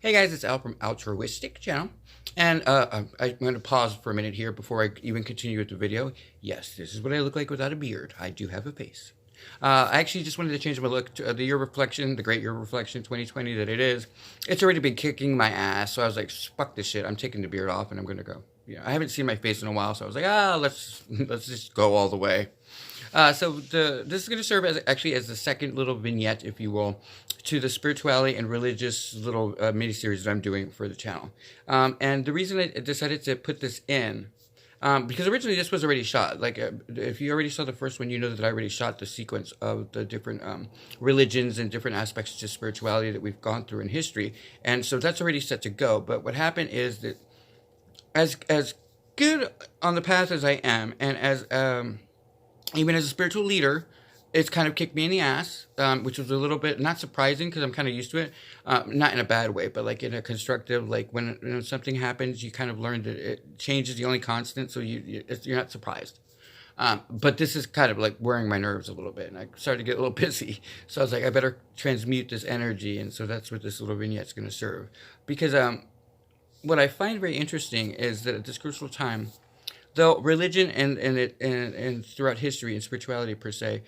Hey guys, it's Al from Altruistic Channel. And I'm going to pause for a minute here before I even continue with the video. Yes, this is what I look like without a beard. I do have a face. I actually just wanted to change my look to the year reflection, the great year reflection 2020 that it is. It's already been kicking my ass, so I was like, fuck this shit. I'm taking the beard off and I'm going to go. I haven't seen my face in a while, so I was like, let's just go all the way. This is going to serve as actually as the second little vignette, if you will, to the spirituality and religious little mini series that I'm doing for the channel. And the reason I decided to put this in, because originally this was already shot. Like if you already saw the first one, you know that I already shot the sequence of the different religions and different aspects to spirituality that we've gone through in history, and so that's already set to go. But what happened is that as good on the path as I am, and as even as a spiritual leader, it's kind of kicked me in the ass, which was a little bit not surprising because I'm kind of used to it, not in a bad way, but like in a constructive, like when something happens, you kind of learn that it change is the only constant, so you're not surprised. But this is kind of like wearing my nerves a little bit, and I started to get a little pissy. So I was like, I better transmute this energy, and so that's what this little vignette's going to serve. Because what I find very interesting is that at this crucial time, though religion and throughout history and spirituality per se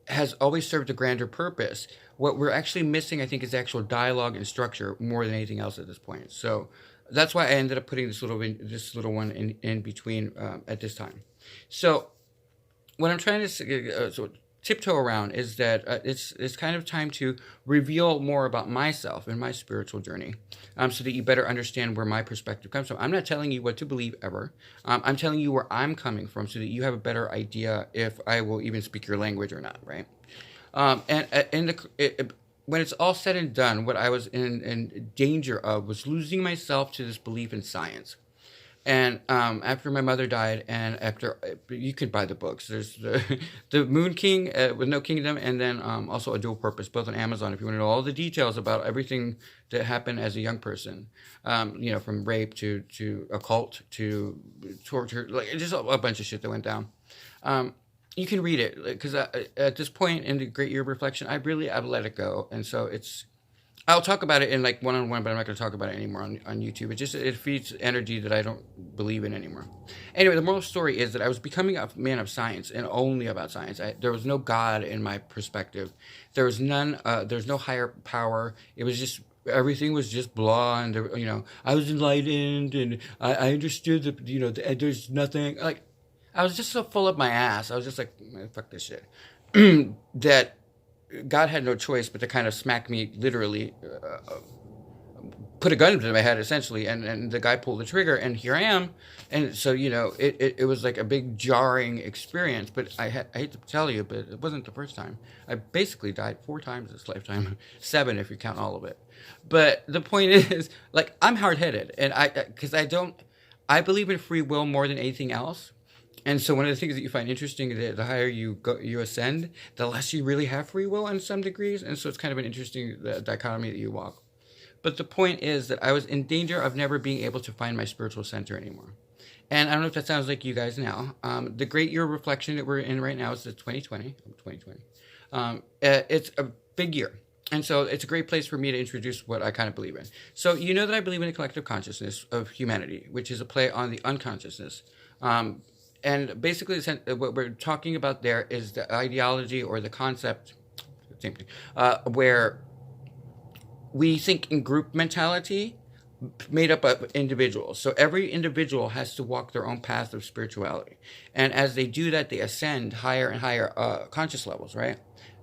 has always served a grander purpose, what we're actually missing, I think, is actual dialogue and structure more than anything else at this point. So that's why I ended up putting this little one in between at this time. So what I'm trying to tiptoe around is that it's kind of time to reveal more about myself and my spiritual journey, so that you better understand where my perspective comes from. I'm not telling you what to believe ever. I'm telling you where I'm coming from so that you have a better idea if I will even speak your language or not, right? When it's all said and done, what I was in danger of was losing myself to this belief in science. And after my mother died, and after you could buy the books, there's the Moon King with No Kingdom, and then also A Dual Purpose, both on Amazon. If you want to know all the details about everything that happened as a young person, from rape to occult to torture, like just a bunch of shit that went down. You can read it because at this point in the Great Year of Reflection, I've let it go, and so I'll talk about it in like one-on-one, but I'm not going to talk about it anymore on YouTube. It feeds energy that I don't believe in anymore. Anyway, the moral story is that I was becoming a man of science and only about science. There was no God in my perspective. There was none. There's no higher power. It was just everything was just blah, and I was enlightened and I understood that there's nothing like. I was just so full of my ass. I was just like, fuck this shit. That God had no choice but to kind of smack me, literally, put a gun to my head, essentially, and the guy pulled the trigger, and here I am. And so, it was like a big jarring experience, but I hate to tell you, but it wasn't the first time. I basically died 4 times this lifetime, 7 if you count all of it. But the point is, like, I'm hard-headed, and I believe in free will more than anything else. And so one of the things that you find interesting is the higher you ascend, the less you really have free will in some degrees. And so it's kind of an interesting dichotomy that you walk. But the point is that I was in danger of never being able to find my spiritual center anymore. And I don't know if that sounds like you guys now. The Great Year of Reflection that we're in right now is the 2020. It's a big year. And so it's a great place for me to introduce what I kind of believe in. So you know that I believe in the collective consciousness of humanity, which is a play on the unconsciousness. And basically, what we're talking about there is the ideology or the concept, same thing, where we think in group mentality made up of individuals. So every individual has to walk their own path of spirituality. And as they do that, they ascend higher and higher conscious levels, right?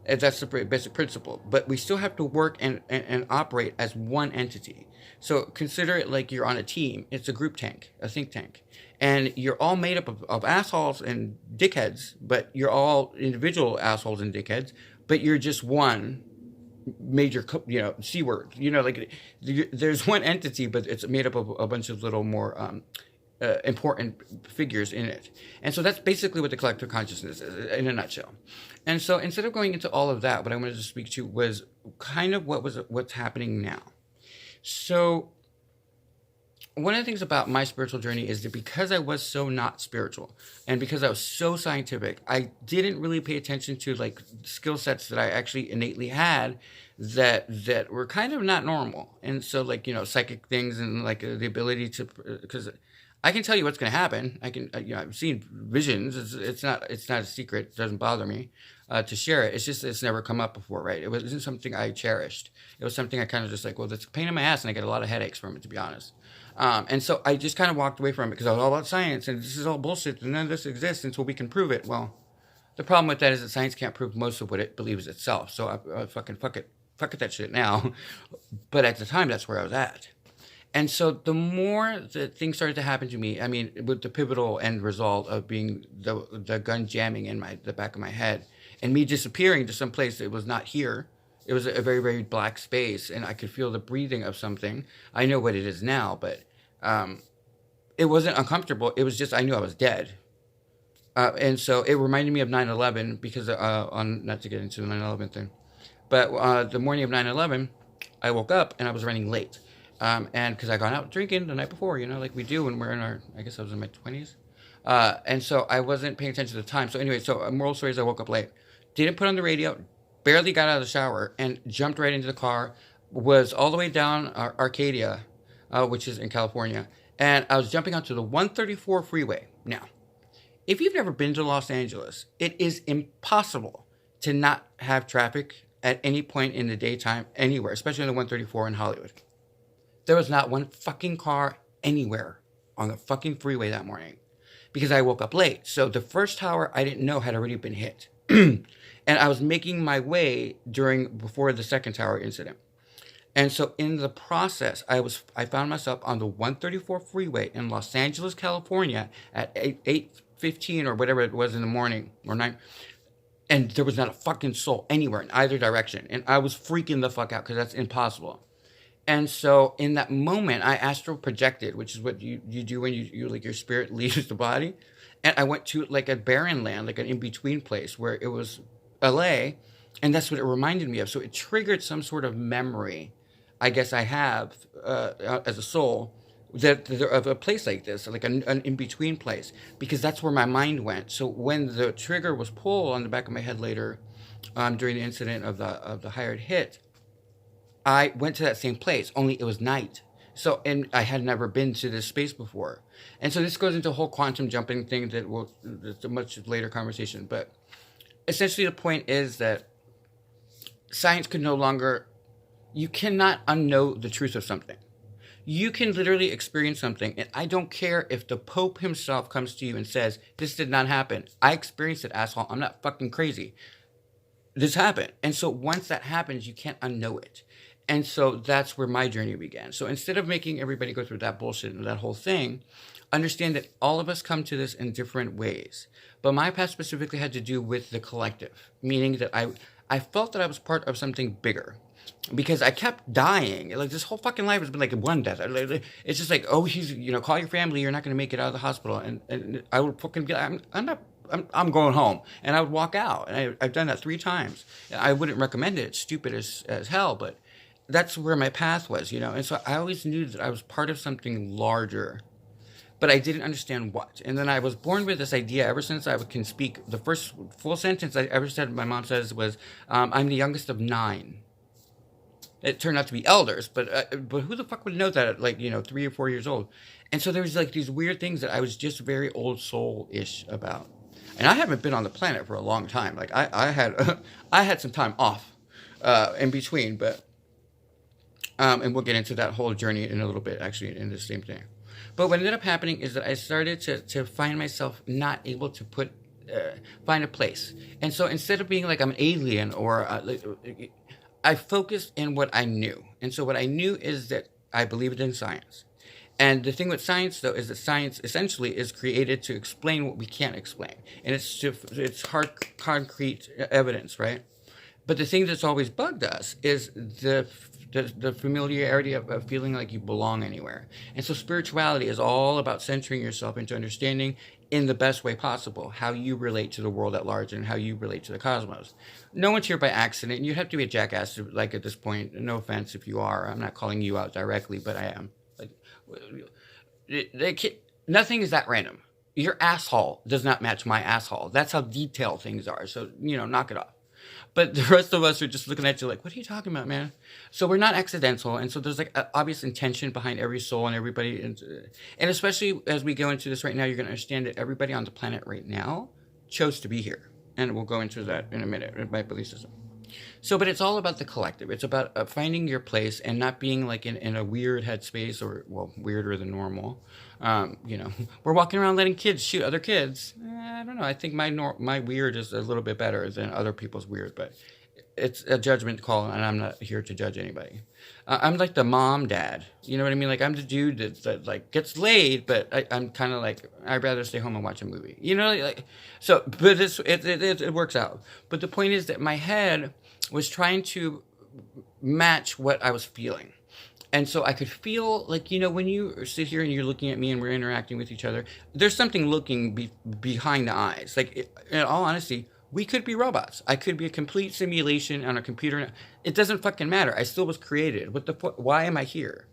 And that's the basic principle. But we still have to work and operate as one entity. So consider it like you're on a team. It's a group tank, a think tank. And you're all made up of assholes and dickheads, but you're all individual assholes and dickheads, but you're just one major, C word. There's one entity, but it's made up of a bunch of little more important figures in it. And so that's basically what the collective consciousness is in a nutshell. And so instead of going into all of that, what I wanted to speak to was kind of what's happening now. So one of the things about my spiritual journey is that because I was so not spiritual and because I was so scientific, I didn't really pay attention to like skill sets that I actually innately had that were kind of not normal. And so like, psychic things and like the ability to, because I can tell you what's going to happen. I can, I've seen visions. It's not a secret. It doesn't bother me to share it. It's just, it's never come up before, right? It wasn't something I cherished. It was something I kind of just like, well, that's a pain in my ass and I get a lot of headaches from it, to be honest. And so I just kind of walked away from it because I was all about science and this is all bullshit and none of this exists until we can prove it. Well, the problem with that is that science can't prove most of what it believes itself. So I fucking fuck it that shit now. But at the time, that's where I was at. And so the more that things started to happen to me, I mean, with the pivotal end result of being the gun jamming in the back of my head and me disappearing to some place that was not here. It was a very, very black space and I could feel the breathing of something. I know what it is now, but it wasn't uncomfortable. It was just, I knew I was dead. And so it reminded me of 9/11 because, not to get into the 9/11 thing, but the morning of 9/11, I woke up and I was running late. And because I got out drinking the night before, like we do when we're in I guess I was in my 20s. And so I wasn't paying attention to the time. So anyway, moral story is I woke up late. Didn't put on the radio, barely got out of the shower, and jumped right into the car. Was all the way down Arcadia, which is in California. And I was jumping onto the 134 freeway. Now, if you've never been to Los Angeles, it is impossible to not have traffic at any point in the daytime anywhere, especially on the 134 in Hollywood. There was not one fucking car anywhere on the fucking freeway that morning because I woke up late. So the first tower I didn't know had already been hit. And I was making my way before the second tower incident. And so in the process, I found myself on the 134 freeway in Los Angeles, California at 8:15 or whatever it was in the morning or 9. And there was not a fucking soul anywhere in either direction. And I was freaking the fuck out because that's impossible. And so in that moment, I astral projected, which is what you do when you like your spirit leaves the body. And I went to like a barren land, like an in-between place where it was LA. And that's what it reminded me of. So it triggered some sort of memory, I guess I have as a soul, of a place like this, like an in-between place, because that's where my mind went. So when the trigger was pulled on the back of my head later during the incident of the hired hit, I went to that same place, only it was night. So, and I had never been to this space before. And so this goes into a whole quantum jumping thing that's a much later conversation. But essentially the point is that science could no longer, you cannot unknow the truth of something. You can literally experience something, and I don't care if the Pope himself comes to you and says, this did not happen. I experienced it, asshole. I'm not fucking crazy. This happened. And so once that happens, you can't unknow it. And so that's where my journey began. So instead of making everybody go through that bullshit and that whole thing, understand that all of us come to this in different ways. But my path specifically had to do with the collective, meaning that I felt that I was part of something bigger. Because I kept dying. Like, this whole fucking life has been like one death. It's just like, oh, call your family. You're not going to make it out of the hospital. And I would fucking be like, I'm going home. And I would walk out. And I've done that 3 times. I wouldn't recommend it. It's stupid as hell. But that's where my path was, And so I always knew that I was part of something larger. But I didn't understand what. And then I was born with this idea ever since I can speak. The first full sentence I ever said, my mom says, was, I'm the youngest of 9. It turned out to be elders, but who the fuck would know that at 3 or 4 years old? And so there was like these weird things that I was just very old soul-ish about. And I haven't been on the planet for a long time. Like I had some time off in between, but and we'll get into that whole journey in a little bit, actually, in the same thing. But what ended up happening is that I started to find myself not able to find a place. And so instead of being like I'm an alien or I focused in what I knew. And so what I knew is that I believed in science. And the thing with science, though, is that science essentially is created to explain what we can't explain. And it's hard, concrete evidence, right? But the thing that's always bugged us is the familiarity of feeling like you belong anywhere. And so spirituality is all about centering yourself into understanding in the best way possible how you relate to the world at large and how you relate to the cosmos. No one's here by accident. You have to be a jackass at this point. No offense if you are. I'm not calling you out directly, but I am. Nothing is that random. Your asshole does not match my asshole. That's how detailed things are. So, knock it off. But the rest of us are just looking at you like, what are you talking about, man? So we're not accidental. And so there's like an obvious intention behind every soul and everybody. And especially as we go into this right now, you're going to understand that everybody on the planet right now chose to be here. And we'll go into that in a minute in my belief system. So, but it's all about the collective. It's about finding your place and not being like in a weird headspace or, well, weirder than normal. We're walking around letting kids shoot other kids. I don't know. I think my weird is a little bit better than other people's weird, but it's a judgment call, and I'm not here to judge anybody. I'm like the mom dad. You know what I mean? Like I'm the dude that like gets laid, but I'm kind of like I'd rather stay home and watch a movie. But it works out. But the point is that my head was trying to match what I was feeling. And so I could feel like, when you sit here and you're looking at me and we're interacting with each other, there's something looking behind the eyes. Like, in all honesty, we could be robots. I could be a complete simulation on a computer. It doesn't fucking matter. I still was created. Why am I here?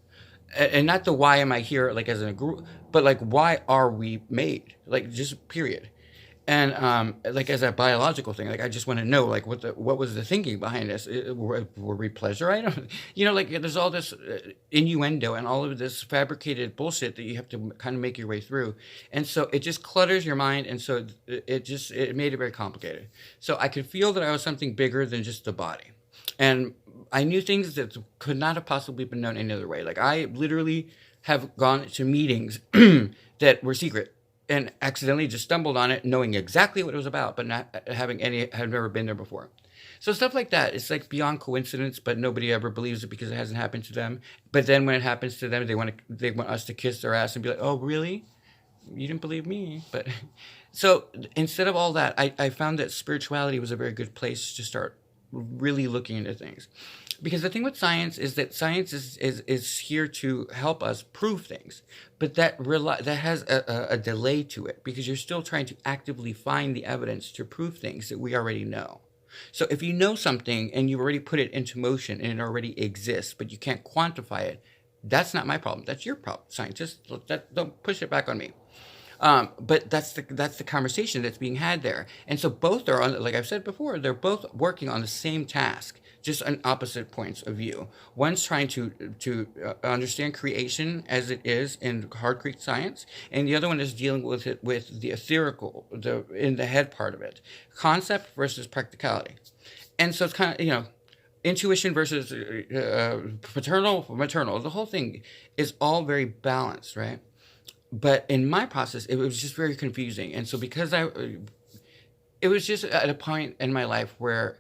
And not the why am I here, like as in a group, but like why are we made? Like just period. And like as a biological thing, like I just want to know, like what was the thinking behind this? Were we pleasure items? Like there's all this innuendo and all of this fabricated bullshit that you have to kind of make your way through, and so it just clutters your mind, and so it made it very complicated. So I could feel that I was something bigger than just the body, and I knew things that could not have possibly been known any other way. Like I literally have gone to meetings that were secret. And accidentally just stumbled on it, knowing exactly what it was about, but not having have never been there before. So stuff like that, it's like beyond coincidence, but nobody ever believes it because it hasn't happened to them. But then when it happens to them, they want us to kiss their ass and be like, oh, really? You didn't believe me? But so instead of all that, I found that spirituality was a very good place to start really looking into things. Because the thing with science is that science is here to help us prove things, but that has a delay to it because you're still trying to actively find the evidence to prove things that we already know. So if you know something and you've already put it into motion and it already exists, but you can't quantify it, that's not my problem. That's your problem, scientists. Don't push it back on me. But that's the conversation that's being had there. And so both are on, like I've said before, they're both working on the same task, just on opposite points of view. One's trying to understand creation as it is in hard-Greek science, and the other one is dealing with it with the etherical, in the head part of it, concept versus practicality. And so it's kind of, intuition versus paternal, maternal. The whole thing is all very balanced, right? But in my process, it was just very confusing. And so because it was just at a point in my life where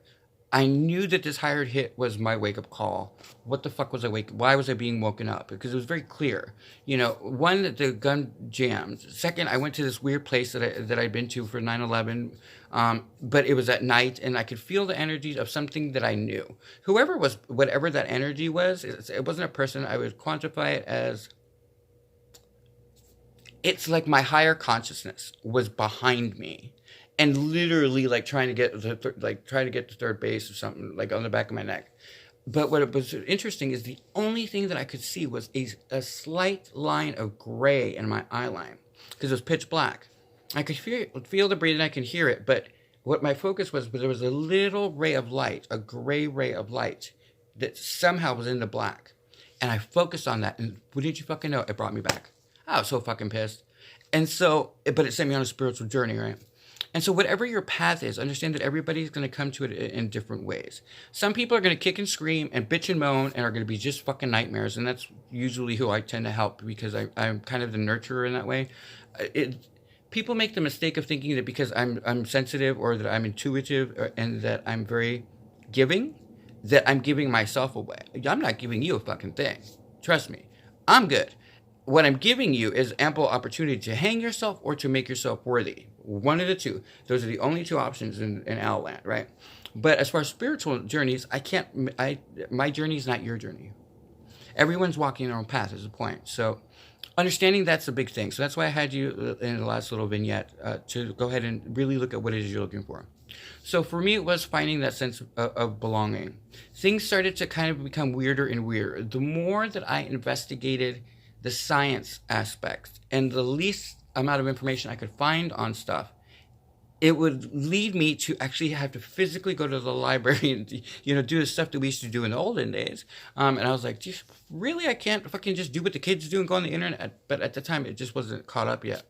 I knew that this higher hit was my wake-up call. What the fuck was I why was I being woken up? Because it was very clear. One, that the gun jammed. Second, I went to this weird place that I'd been to for 9/11, but it was at night, and I could feel the energy of something that I knew. Whatever that energy was, it wasn't a person. I would quantify it as, it's like my higher consciousness was behind me. And literally, like trying to get to third base or something, like on the back of my neck. But what was interesting is the only thing that I could see was a slight line of gray in my eye line because it was pitch black. I could feel the breathing, I can hear it, but what my focus was there was a little ray of light, a gray ray of light that somehow was in the black, and I focused on that. And what did you fucking know? It brought me back. I was so fucking pissed, and so, but it sent me on a spiritual journey, right? And so whatever your path is, understand that everybody's going to come to it in different ways. Some people are going to kick and scream and bitch and moan and are going to be just fucking nightmares. And that's usually who I tend to help because I'm kind of the nurturer in that way. People make the mistake of thinking that because I'm sensitive or that I'm intuitive and that I'm very giving, that I'm giving myself away. I'm not giving you a fucking thing. Trust me. I'm good. What I'm giving you is ample opportunity to hang yourself or to make yourself worthy. One of the two. Those are the only two options in Outland, right? But as far as spiritual journeys, my journey is not your journey. Everyone's walking their own path is the point. So understanding that's a big thing. So that's why I had you in the last little vignette to go ahead and really look at what it is you're looking for. So for me, it was finding that sense of belonging. Things started to kind of become weirder and weirder. The more that I investigated the science aspects, and the least amount of information I could find on stuff, it would lead me to actually have to physically go to the library and, do the stuff that we used to do in the olden days. And I was like, geez, really? I can't fucking just do what the kids do and go on the internet. But at the time, it just wasn't caught up yet.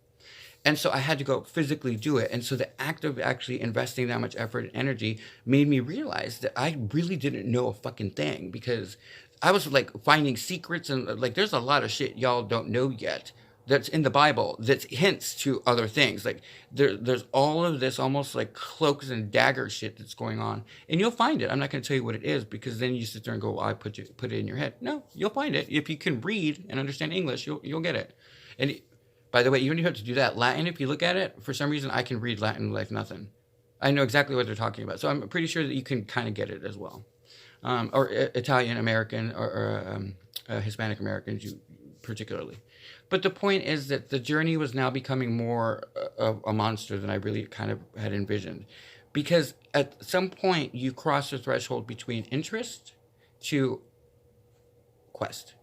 And so I had to go physically do it. And so the act of actually investing that much effort and energy made me realize that I really didn't know a fucking thing, because I was like finding secrets, and like there's a lot of shit y'all don't know yet that's in the Bible that hints to other things. Like there's all of this almost like cloaks and dagger shit that's going on, and you'll find it. I'm not going to tell you what it is, because then you sit there and go, well, I put it in your head. No, you'll find it. If you can read and understand English, you'll get it. And by the way, you don't even have to do that. Latin, if you look at it, for some reason I can read Latin like nothing. I know exactly what they're talking about, so I'm pretty sure that you can kind of get it as well. Or Italian American, or Hispanic Americans, particularly. But the point is that the journey was now becoming more of a monster than I really kind of had envisioned. Because at some point, you cross the threshold between interest to quest.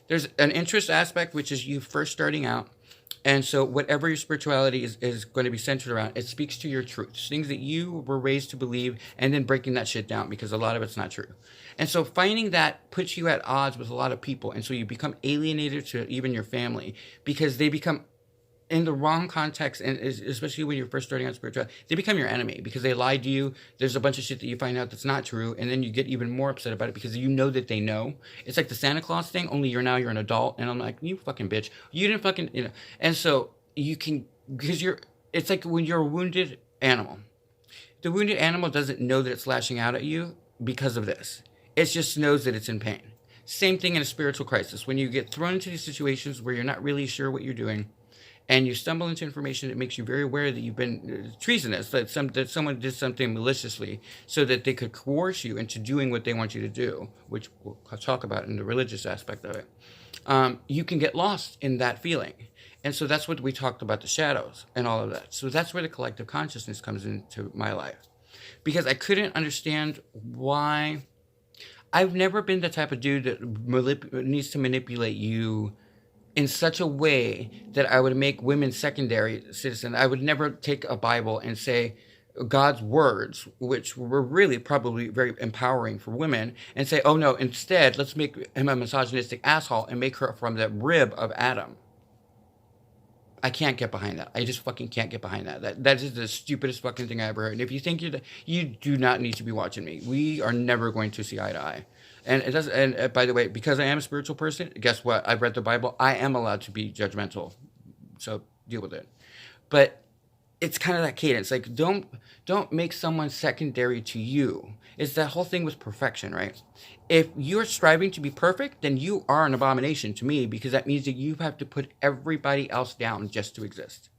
There's an interest aspect, which is you first starting out. And so whatever your spirituality is going to be centered around, it speaks to your truths, things that you were raised to believe, and then breaking that shit down, because a lot of it's not true. And so finding that puts you at odds with a lot of people. And so you become alienated to even your family, because they become in the wrong context, and especially when you're first starting out spirituality, they become your enemy because they lied to you. There's a bunch of shit that you find out that's not true, and then you get even more upset about it because you know that they know. It's like the Santa Claus thing, only you're an adult, and I'm like, you fucking bitch. You didn't fucking, And so you can, because it's like when you're a wounded animal. The wounded animal doesn't know that it's lashing out at you because of this. It just knows that it's in pain. Same thing in a spiritual crisis. When you get thrown into these situations where you're not really sure what you're doing, and you stumble into information that makes you very aware that you've been treasonous, that someone did something maliciously so that they could coerce you into doing what they want you to do, which we'll talk about in the religious aspect of it, you can get lost in that feeling. And so that's what we talked about, the shadows and all of that. So that's where the collective consciousness comes into my life. Because I couldn't understand why. I've never been the type of dude that needs to manipulate you in such a way that I would make women secondary citizens. I would never take a Bible and say God's words, which were really probably very empowering for women, and say, oh no, instead, let's make him a misogynistic asshole and make her from the rib of Adam. I can't get behind that. I just fucking can't get behind that. That is the stupidest fucking thing I ever heard. And if you think you do not need to be watching me. We are never going to see eye to eye. And it doesn't. And by the way, because I am a spiritual person, guess what? I've read the Bible. I am allowed to be judgmental, so deal with it. But it's kind of that cadence. Like, don't make someone secondary to you. It's that whole thing with perfection, right? If you're striving to be perfect, then you are an abomination to me, because that means that you have to put everybody else down just to exist.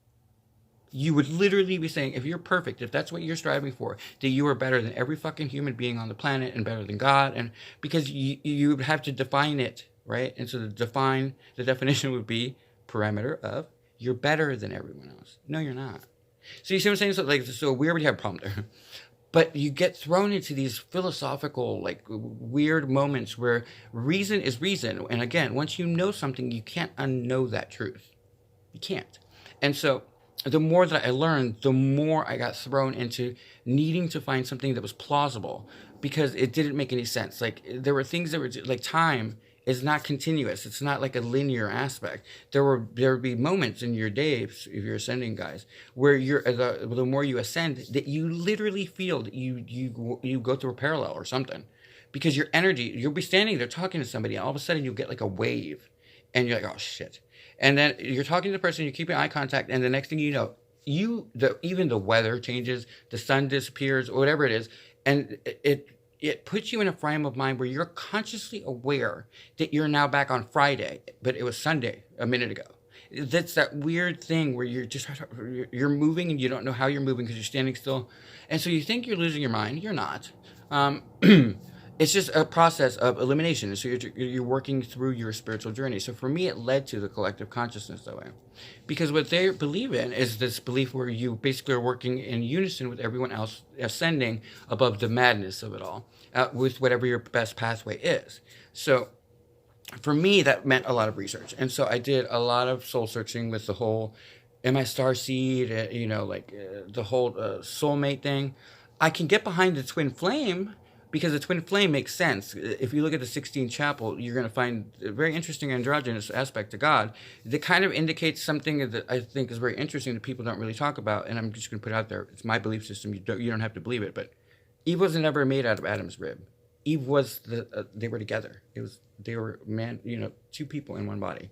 You would literally be saying, if you're perfect, if that's what you're striving for, that you are better than every fucking human being on the planet and better than God. And because you have to define it, right? And so the definition would be parameter of you're better than everyone else. No, you're not. So you see what I'm saying? So we already have a problem there. But you get thrown into these philosophical, like, weird moments where reason is reason. And again, once you know something, you can't unknow that truth. You can't. And so the more that I learned, the more I got thrown into needing to find something that was plausible, because it didn't make any sense. Like, there were things that were, like, time is not continuous. It's not like a linear aspect. There would be moments in your day, if you're ascending, guys, where the more you ascend, that you literally feel that you go through a parallel or something, because your energy, you'll be standing there talking to somebody, and all of a sudden you'll get like a wave, and you're like, oh shit. And then you're talking to the person, you're keeping eye contact, and the next thing you know, even the weather changes, the sun disappears, or whatever it is, and it puts you in a frame of mind where you're consciously aware that you're now back on Friday, but it was Sunday a minute ago. That's that weird thing where you're moving and you don't know how you're moving because you're standing still. And so you think you're losing your mind. You're not. It's just a process of elimination. So you're working through your spiritual journey. So for me, it led to the collective consciousness that way. Because what they believe in is this belief where you basically are working in unison with everyone else, ascending above the madness of it all, with whatever your best pathway is. So for me, that meant a lot of research. And so I did a lot of soul searching with the whole, am I star seed? The whole soulmate thing. I can get behind the twin flame because the twin flame makes sense. If you look at the 16th chapel, you're going to find a very interesting androgynous aspect to God that kind of indicates something that I think is very interesting that people don't really talk about. And I'm just going to put it out there. It's my belief system. You don't have to believe it, but Eve wasn't ever made out of Adam's rib. Eve was they were together. They were two people in one body.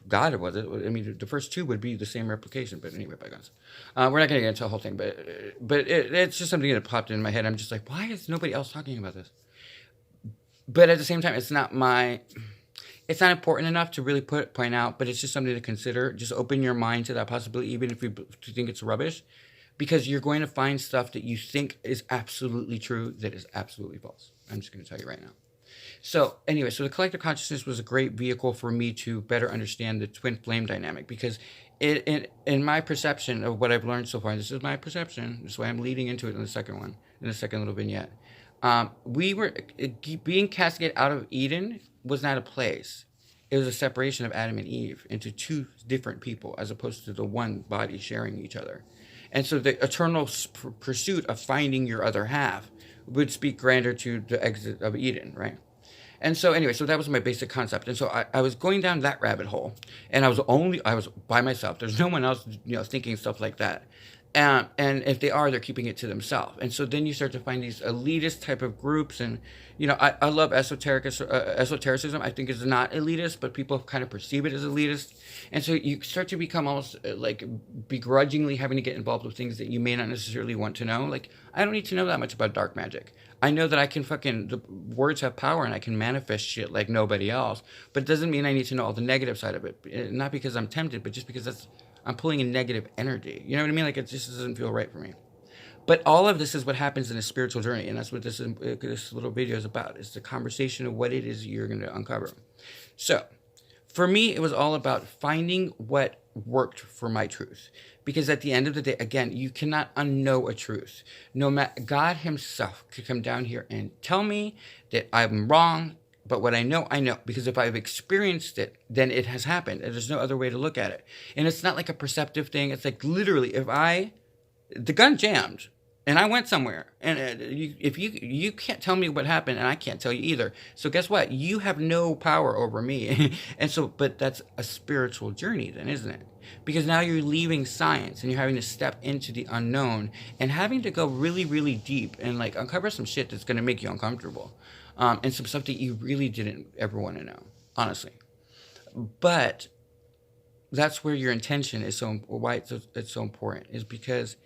God was it? I mean, the first two would be the same replication, but anyway, bygones. We're not going to get into the whole thing, but it's just something that popped in my head. I'm just like, why is nobody else talking about this? But at the same time, it's not important enough to really point out, but it's just something to consider. Just open your mind to that possibility, even if you think it's rubbish, because you're going to find stuff that you think is absolutely true that is absolutely false. I'm just going to tell you right now. So anyway, so the collective consciousness was a great vehicle for me to better understand the twin flame dynamic, because in my perception of what I've learned so far, this is my perception, this is why I'm leading into it in the second little vignette. We were being castigated out of Eden was not a place. It was a separation of Adam and Eve into two different people, as opposed to the one body sharing each other. And so the eternal pursuit of finding your other half would speak grander to the exit of Eden, right? And so anyway, so that was my basic concept. And so I was going down that rabbit hole, and I was by myself. There's no one else, thinking stuff like that. And if they are, they're keeping it to themselves. And so then you start to find these elitist type of groups. And, I love esotericism. I think it's not elitist, but people kind of perceive it as elitist. And so you start to become almost like begrudgingly having to get involved with things that you may not necessarily want to know. Like, I don't need to know that much about dark magic. I know that I can the words have power and I can manifest shit like nobody else. But it doesn't mean I need to know all the negative side of it. Not because I'm tempted, but just because I'm pulling in negative energy. You know what I mean? Like, it just doesn't feel right for me. But all of this is what happens in a spiritual journey. And that's what this little video is about. It's the conversation of what it is you're going to uncover. So for me, it was all about finding what worked for my truth. Because at the end of the day, again, you cannot unknow a truth. No matter, God himself could come down here and tell me that I'm wrong. But what I know, because if I've experienced it, then it has happened. And there's no other way to look at it. And it's not like a perceptive thing. It's like literally, the gun jammed and I went somewhere, and if you can't tell me what happened, and I can't tell you either. So guess what? You have no power over me. And so, but that's a spiritual journey then, isn't it? Because now you're leaving science and you're having to step into the unknown and having to go really, really deep and like uncover some shit that's going to make you uncomfortable. And some stuff that you really didn't ever want to know, honestly. But that's where your intention is why it's so important, is because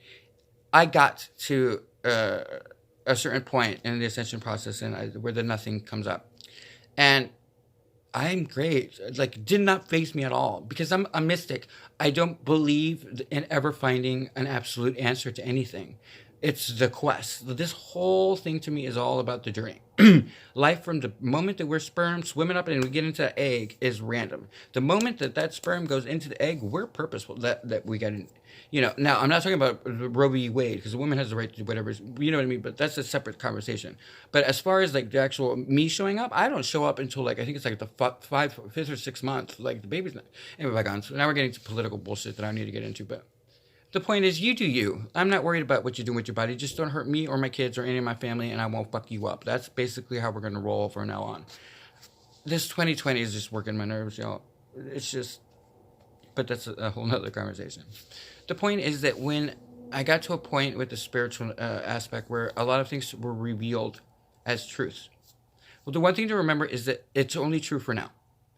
I got to a certain point in the ascension process where the nothing comes up. And I'm great. Like, did not faze me at all, because I'm a mystic. I don't believe in ever finding an absolute answer to anything. It's the quest. This whole thing to me is all about the journey. Life, from the moment that we're sperm swimming up and we get into the egg, is random. The moment that sperm goes into the egg, we're purposeful. That we get in. Now I'm not talking about Roe v. Wade, because a woman has the right to do whatever. You know what I mean? But that's a separate conversation. But as far as like the actual me showing up, I don't show up until like, I think it's like the fifth or sixth month. Like, the baby's not. Anyway, bygones. So now we're getting to political bullshit that I don't need to get into, but. The point is, you do you. I'm not worried about what you're doing with your body. Just don't hurt me or my kids or any of my family, and I won't fuck you up. That's basically how we're going to roll from now on. This 2020 is just working my nerves, y'all. It's just, but that's a whole nother conversation. The point is that when I got to a point with the spiritual aspect where a lot of things were revealed as truths. Well, the one thing to remember is that it's only true for now.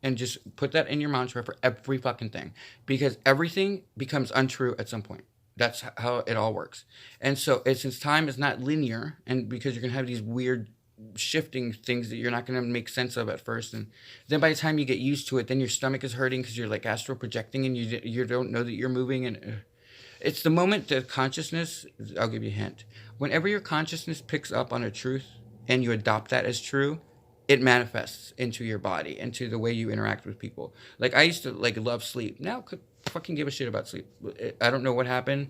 And just put that in your mantra for every fucking thing. Because everything becomes untrue at some point. That's how it all works. And so, since time is not linear, and because you're going to have these weird shifting things that you're not going to make sense of at first, and then by the time you get used to it, then your stomach is hurting because you're like astral projecting and you don't know that you're moving. And it's the moment that consciousness, I'll give you a hint. Whenever your consciousness picks up on a truth and you adopt that as true, it manifests into your body, into the way you interact with people. Like, I used to love sleep. Now, could fucking give a shit about sleep. I don't know what happened.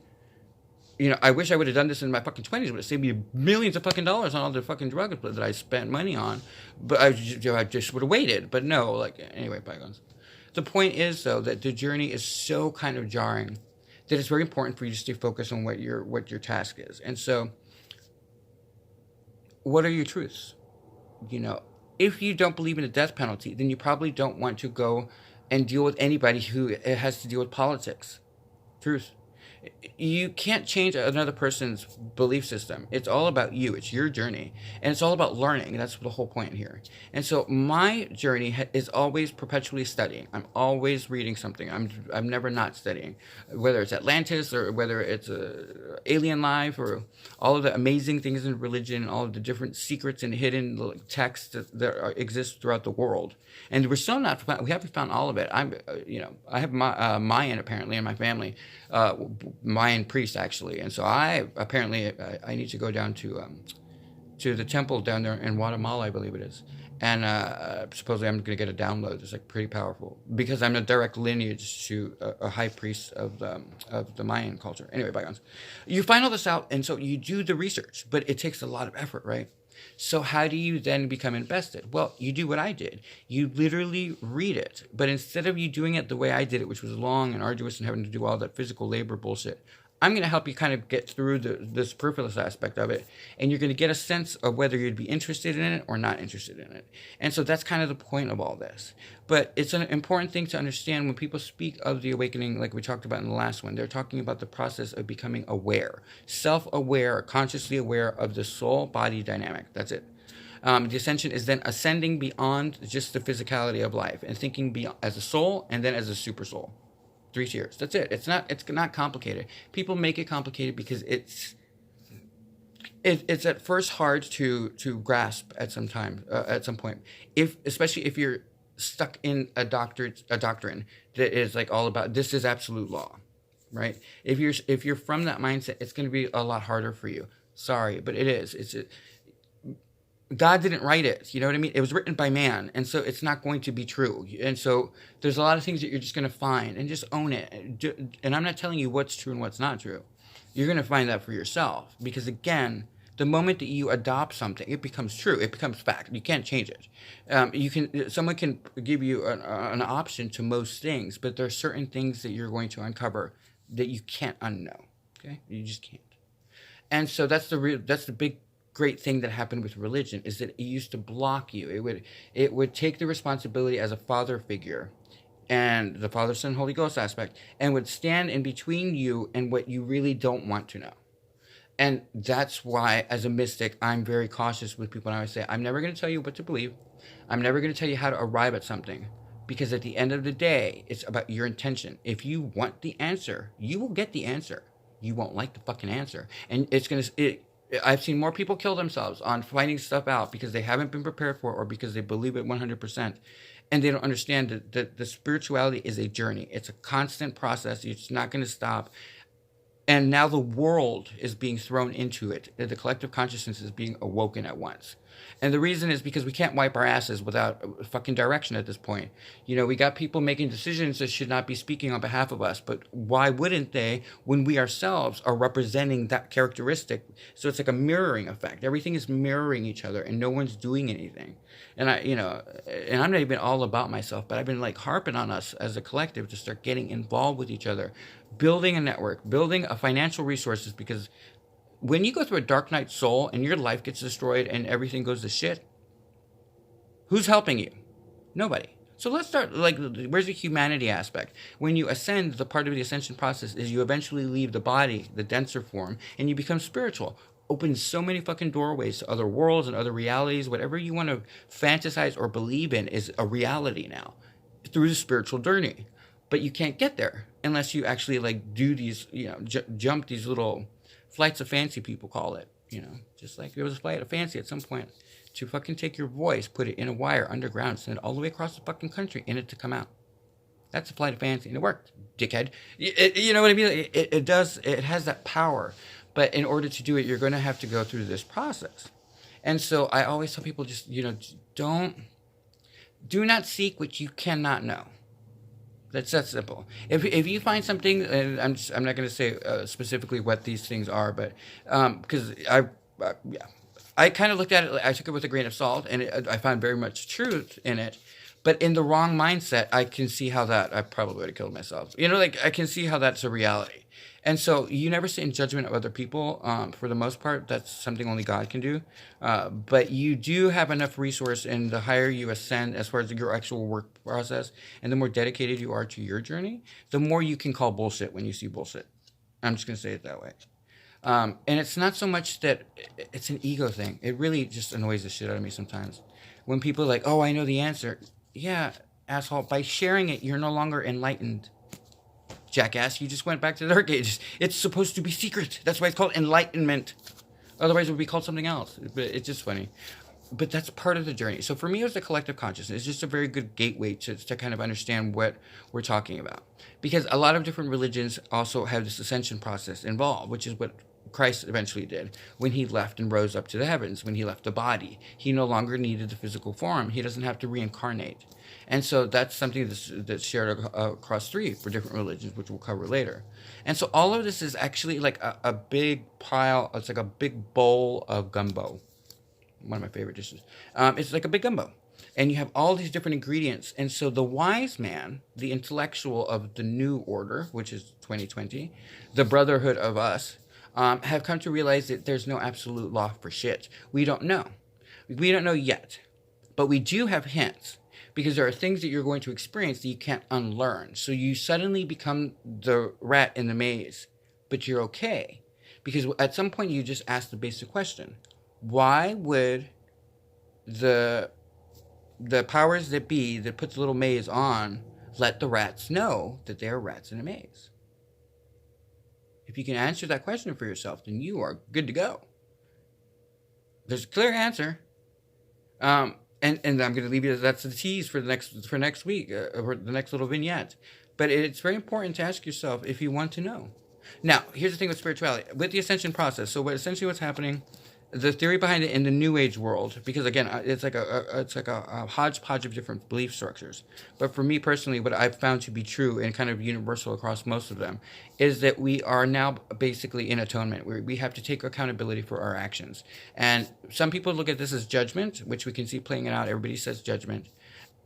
I wish I would have done this in my fucking 20s. It would have saved me millions of fucking dollars on all the fucking drugs that I spent money on. But I just would have waited. But no, like, anyway, bygones. The point is, though, that the journey is so kind of jarring that it's very important for you to stay focused on what your task is. And so, what are your truths? If you don't believe in the death penalty, then you probably don't want to go and deal with anybody who has to deal with politics. Truth. You can't change another person's belief system. It's all about you. It's your journey. And it's all about learning. That's the whole point here. And so my journey is always perpetually studying. I'm always reading something. I'm never not studying. Whether it's Atlantis or whether it's alien life or all of the amazing things in religion, all of the different secrets and hidden texts that exist throughout the world. And we're still not, we haven't found all of it. I have Mayan apparently in my family, Mayan priest actually. And so I need to go down to the temple down there in Guatemala, I believe it is. And supposedly I'm going to get a download. It's like pretty powerful because I'm a direct lineage to a high priest of the Mayan culture. Anyway, bygones. You find all this out, and so you do the research, but it takes a lot of effort, right? So how do you then become invested? Well, you do what I did. You literally read it. But instead of you doing it the way I did it, which was long and arduous and having to do all that physical labor bullshit, I'm going to help you kind of get through the superfluous aspect of it. And you're going to get a sense of whether you'd be interested in it or not interested in it. And so that's kind of the point of all this. But it's an important thing to understand when people speak of the awakening, like we talked about in the last one, they're talking about the process of becoming aware, self-aware, consciously aware of the soul-body dynamic. That's it. The ascension is then ascending beyond just the physicality of life and thinking beyond, as a soul and then as a super soul. 3 tiers. That's it. It's not complicated. People make it complicated because it's at first hard to grasp at some point. Especially if you're stuck in a doctrine that is like all about this is absolute law, right? If you're from that mindset, it's going to be a lot harder for you. Sorry, but it is. God didn't write it, you know what I mean? It was written by man, and so it's not going to be true. And so there's a lot of things that you're just going to find, and just own it. And I'm not telling you what's true and what's not true. You're going to find that for yourself, because again, the moment that you adopt something, it becomes true. It becomes fact. You can't change it. Someone can give you an option to most things, but there are certain things that you're going to uncover that you can't unknow. Okay, you just can't. And so that's the big great thing that happened with religion, is that it used to block you. It would take the responsibility as a father figure and the Father, Son, Holy Ghost aspect, and would stand in between you and what you really don't want to know. And that's why, as a mystic, I'm very cautious with people. And I always say, I'm never going to tell you what to believe. I'm never going to tell you how to arrive at something, because at the end of the day, it's about your intention. If you want the answer, you will get the answer. You won't like the fucking answer, and I've seen more people kill themselves on finding stuff out because they haven't been prepared for it, or because they believe it 100%. And they don't understand that the spirituality is a journey. It's a constant process. It's not going to stop. And now the world is being thrown into it. The collective consciousness is being awoken at once. And the reason is because we can't wipe our asses without fucking direction at this point. We got people making decisions that should not be speaking on behalf of us. But why wouldn't they, when we ourselves are representing that characteristic? So it's like a mirroring effect. Everything is mirroring each other and no one's doing anything. And and I'm not even all about myself, but I've been like harping on us as a collective to start getting involved with each other, building a network, building a financial resources, because when you go through a dark night soul and your life gets destroyed and everything goes to shit, who's helping you? Nobody. So let's start, where's the humanity aspect? When you ascend, the part of the ascension process is you eventually leave the body, the denser form, and you become spiritual. Opens so many fucking doorways to other worlds and other realities. Whatever you want to fantasize or believe in is a reality now through the spiritual journey. But you can't get there unless you actually do these, jump these little flights of fancy, people call it, just like there was a flight of fancy at some point to fucking take your voice, put it in a wire underground, send it all the way across the fucking country in it to come out. That's a flight of fancy, and it worked, dickhead. You know what I mean? It does, it has that power, but in order to do it, you're going to have to go through this process. And so I always tell people, just, do not seek what you cannot know. That's that simple. If you find something, and I'm not going to say specifically what these things are, but because yeah, I kind of looked at it. I took it with a grain of salt, and I found very much truth in it. But in the wrong mindset, I can see how that I probably would have killed myself. You know, like I can see how that's a reality. And so you never sit in judgment of other people. For the most part, that's something only God can do. But you do have enough resource, and the higher you ascend as far as your actual work process, and the more dedicated you are to your journey, the more you can call bullshit when you see bullshit. I'm just going to say it that way. And it's not so much that it's an ego thing. It really just annoys the shit out of me sometimes. When people are like, oh, I know the answer. Yeah, asshole. By sharing it, you're no longer enlightened. Jackass, you just went back to the dark ages. It's supposed to be secret. That's why it's called enlightenment. Otherwise, it would be called something else. But it's just funny. But that's part of the journey. So for me, it was the collective consciousness. It's just a very good gateway to kind of understand what we're talking about. Because a lot of different religions also have this ascension process involved, which is what Christ eventually did when he left and rose up to the heavens, when he left the body. He no longer needed the physical form. He doesn't have to reincarnate. And so that's something that's shared across three for different religions, which we'll cover later. And so all of this is actually like a big pile. It's like a big bowl of gumbo. One of my favorite dishes. It's like a big gumbo. And you have all these different ingredients. And so the wise man, the intellectual of the new order, which is 2020, the brotherhood of us, have come to realize that there's no absolute law for shit. We don't know. We don't know yet. But we do have hints. Because there are things that you're going to experience that you can't unlearn. So you suddenly become the rat in the maze. But you're okay. Because at some point you just ask the basic question. Why would the powers that be that put the little maze on let the rats know that they are rats in a maze? If you can answer that question for yourself, then you are good to go. There's a clear answer. And I'm going to leave you, that's the tease for next week, or the next little vignette. But it's very important to ask yourself if you want to know. Now, here's the thing with spirituality. With the ascension process, so essentially what's happening, the theory behind it in the New Age world, because again, it's like a hodgepodge of different belief structures. But for me personally, what I've found to be true and kind of universal across most of them is that we are now basically in atonement, where we have to take accountability for our actions. And some people look at this as judgment, which we can see playing it out. Everybody says judgment.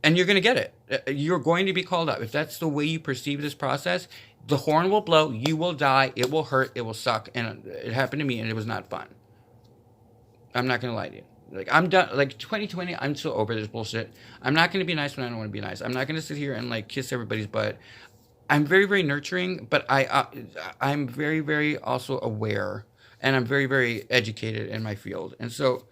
And you're going to get it. You're going to be called up. If that's the way you perceive this process, the horn will blow, you will die, it will hurt, it will suck. And it happened to me, and it was not fun. I'm not going to lie to you. Like, I'm done. Like, 2020, I'm so over this bullshit. I'm not going to be nice when I don't want to be nice. I'm not going to sit here and, like, kiss everybody's butt. I'm very, very nurturing, but I'm very, very also aware. And I'm very, very educated in my field. And so,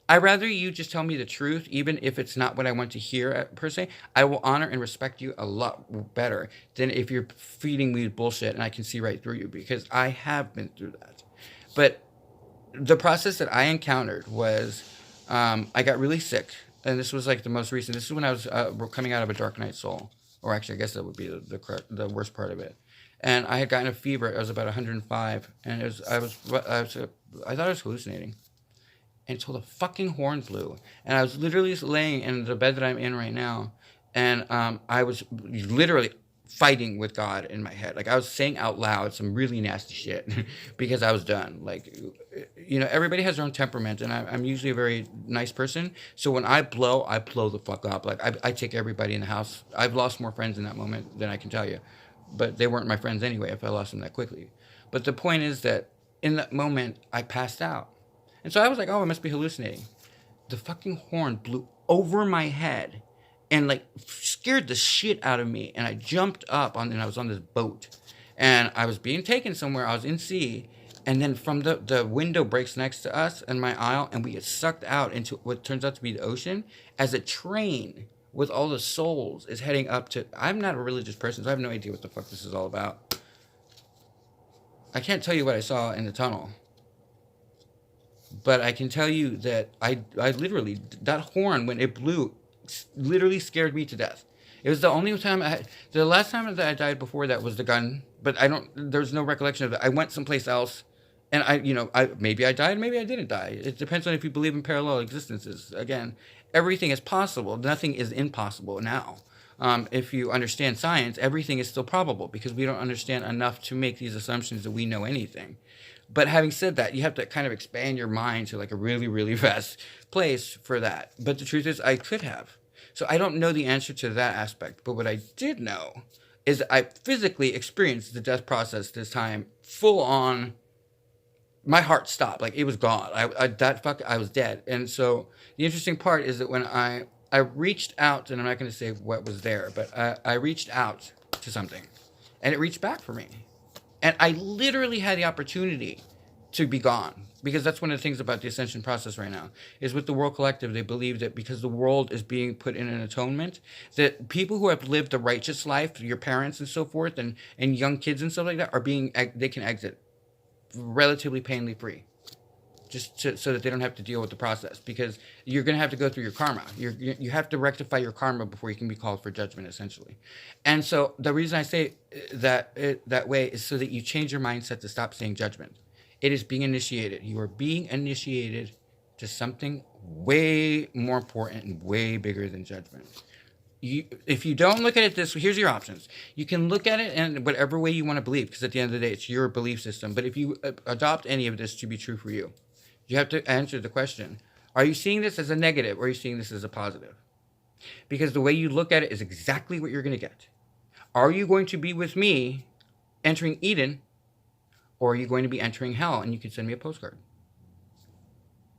I'd rather you just tell me the truth, even if it's not what I want to hear, per se. I will honor and respect you a lot better than if you're feeding me bullshit and I can see right through you. Because I have been through that. But the process that I encountered was I got really sick, and this was like the most recent. This is when I was coming out of a dark night soul, or actually, I guess that would be the worst part of it. And I had gotten a fever. I was about 105, and I thought I was hallucinating, until the fucking horn blew, and I was literally laying in the bed that I'm in right now, and I was literally fighting with God in my head. Like, I was saying out loud some really nasty shit because I was done. Like, you know, everybody has their own temperament, and I'm usually a very nice person. So when I blow the fuck up. Like, I take everybody in the house. I've lost more friends in that moment than I can tell you. But they weren't my friends anyway if I lost them that quickly. But the point is that in that moment, I passed out. And so I was like, oh, I must be hallucinating. The fucking horn blew over my head and, like, scared the shit out of me. And I jumped up, and I was on this boat. And I was being taken somewhere. I was in sea. And then from the window breaks next to us in my aisle, and we get sucked out into what turns out to be the ocean as a train with all the souls is heading up to... I'm not a religious person, so I have no idea what the fuck this is all about. I can't tell you what I saw in the tunnel. But I can tell you that I literally... That horn, when it blew... literally scared me to death. It was the only time the last time that I died before that was the gun, but there's no recollection of it. I went someplace else, and maybe I died, maybe I didn't die. It depends on if you believe in parallel existences. Again, everything is possible. Nothing is impossible now. if you understand science, everything is still probable because we don't understand enough to make these assumptions that we know anything. But having said that, you have to kind of expand your mind to like a really, really vast place for that. But the truth is, I could have. So I don't know the answer to that aspect. But what I did know is I physically experienced the death process this time, full on. My heart stopped, like it was gone. I was dead. And so the interesting part is that when I reached out, and I'm not going to say what was there, but I reached out to something, and it reached back for me. And I literally had the opportunity to be gone, because that's one of the things about the ascension process right now, is with the World Collective, they believe that because the world is being put in an atonement, that people who have lived a righteous life, your parents and so forth, and young kids and stuff like that, they can exit relatively painfully free, so that they don't have to deal with the process, because you're going to have to go through your karma. You have to rectify your karma before you can be called for judgment, essentially. And so the reason I say that way is so that you change your mindset to stop saying judgment. It is being initiated. You are being initiated to something way more important and way bigger than judgment. If you don't look at it this way, here's your options. You can look at it in whatever way you want to believe, because at the end of the day, it's your belief system. But if you adopt any of this to be true for you, you have to answer the question, are you seeing this as a negative, or are you seeing this as a positive? Because the way you look at it is exactly what you're going to get. Are you going to be with me entering Eden, or are you going to be entering hell? And you can send me a postcard.